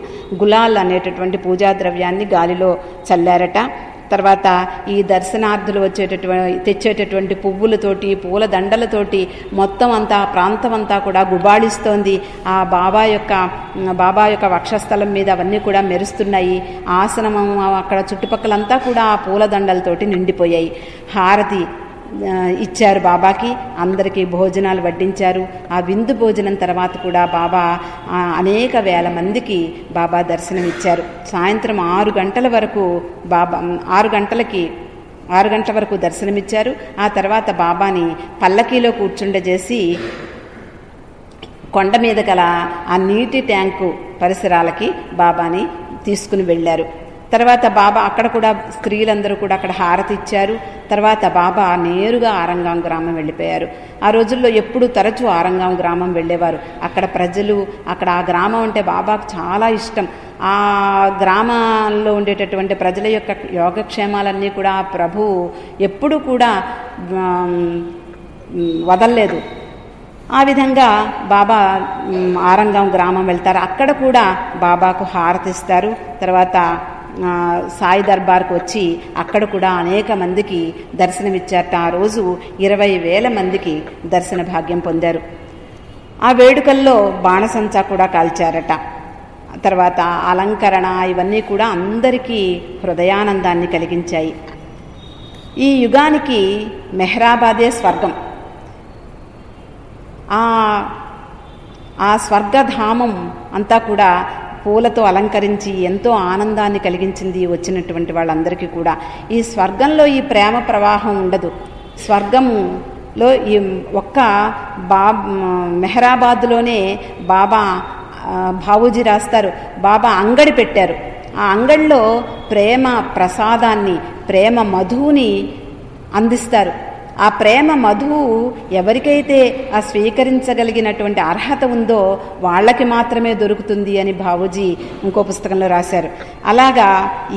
S1: గులాల్ అనేటటువంటి పూజా ద్రవ్యాన్ని గాలిలో చల్లారట. తర్వాత ఈ దర్శనార్థులు తెచ్చేటటువంటి పువ్వులతోటి, పూల దండలతోటి మొత్తం అంతా ప్రాంతం అంతా కూడా గుబాళిస్తోంది. ఆ బాబా యొక్క వక్షస్థలం మీద అవన్నీ కూడా మెరుస్తున్నాయి. ఆసనము అక్కడ చుట్టుపక్కలంతా కూడా ఆ పూల దండలతోటి నిండిపోయాయి. హారతి ఇచ్చారు బాబాకి, అందరికీ భోజనాలు వడ్డించారు. ఆ విందు భోజనం తర్వాత కూడా బాబా అనేక వేల మందికి బాబా దర్శనం ఇచ్చారు. సాయంత్రం 6 గంటల వరకు 6 గంటల వరకు దర్శనమిచ్చారు. ఆ తర్వాత బాబాని పల్లకీలో కూర్చుండజేసి కొండ మీద గల ఆ నీటి ట్యాంకు పరిసరాలకి బాబాని తీసుకుని వెళ్ళారు. తర్వాత బాబా అక్కడ కూడా స్త్రీలందరూ కూడా అక్కడ హారతి ఇచ్చారు. తర్వాత బాబా నేరుగా ఆరంగాం గ్రామం వెళ్ళిపోయారు. ఆ రోజుల్లో ఎప్పుడు తరచూ ఆరంగాం గ్రామం వెళ్ళేవారు. అక్కడ ప్రజలు, అక్కడ ఆ గ్రామం అంటే బాబాకు చాలా ఇష్టం. ఆ గ్రామాల్లో ఉండేటటువంటి ప్రజల యొక్క యోగక్షేమాలన్నీ కూడా ప్రభు ఎప్పుడూ కూడా వదల్లేదు. ఆ విధంగా బాబా ఆరంగాం గ్రామం వెళ్తారు. అక్కడ కూడా బాబాకు హారతిస్తారు. తర్వాత సాయి దర్బార్కు వచ్చి అక్కడ కూడా అనేక మందికి దర్శనమిచ్చారట. ఆ రోజు 20,000 మందికి దర్శన భాగ్యం పొందారు. ఆ వేడుకల్లో బాణసంచా కూడా కాల్చారట. తర్వాత అలంకరణ ఇవన్నీ కూడా అందరికీ హృదయానందాన్ని కలిగించాయి. ఈ యుగానికి మెహరాబాదే స్వర్గం. ఆ స్వర్గధామం అంతా కూడా పూలతో అలంకరించి ఎంతో ఆనందాన్ని కలిగించింది వచ్చినటువంటి వాళ్ళందరికీ కూడా. ఈ స్వర్గంలో ఈ ప్రేమ ప్రవాహం ఉండదు. స్వర్గంలో ఈ ఒక్క మెహరాబాద్లోనే బాబా బాబూజీ రాస్తారు, బాబా అంగడి పెట్టారు. ఆ అంగడిలో ప్రేమ ప్రసాదాన్ని, ప్రేమ మధువుని అందిస్తారు. ఆ ప్రేమ మధువు ఎవరికైతే ఆ స్వీకరించగలిగినటువంటి అర్హత ఉందో వాళ్ళకి మాత్రమే దొరుకుతుంది అని బాబూజీ ఇంకో పుస్తకంలో రాశారు. అలాగా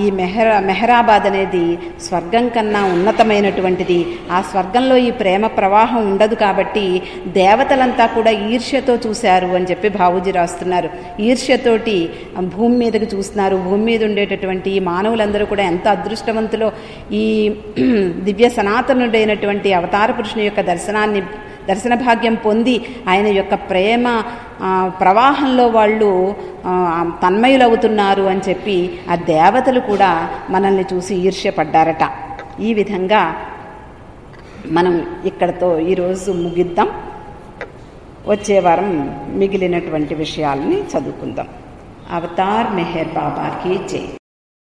S1: ఈ మెహరాబాద్ అనేది స్వర్గం కన్నా ఉన్నతమైనటువంటిది. ఆ స్వర్గంలో ఈ ప్రేమ ప్రవాహం ఉండదు కాబట్టి దేవతలంతా కూడా ఈర్ష్యతో చూశారు అని చెప్పి బాబూజీ రాస్తున్నారు. ఈర్ష్యతోటి భూమి మీదకి చూస్తున్నారు. భూమి మీద ఉండేటటువంటి మానవులందరూ కూడా ఎంత అదృష్టవంతులో ఈ దివ్య సనాతనుడైనటువంటి అవతార పురుషుని యొక్క దర్శన భాగ్యం పొంది ఆయన యొక్క ప్రేమ ప్రవాహంలో వాళ్ళు తన్మయులవుతున్నారు అని చెప్పి ఆ దేవతలు కూడా మనల్ని చూసి ఈర్ష్యపడ్డారట. ఈ విధంగా మనం ఇక్కడతో ఈరోజు ముగిద్దాం. వచ్చే వారం మిగిలినటువంటి విషయాలని చదువుకుందాం. అవతార్ మెహర్ బాబాకి జై.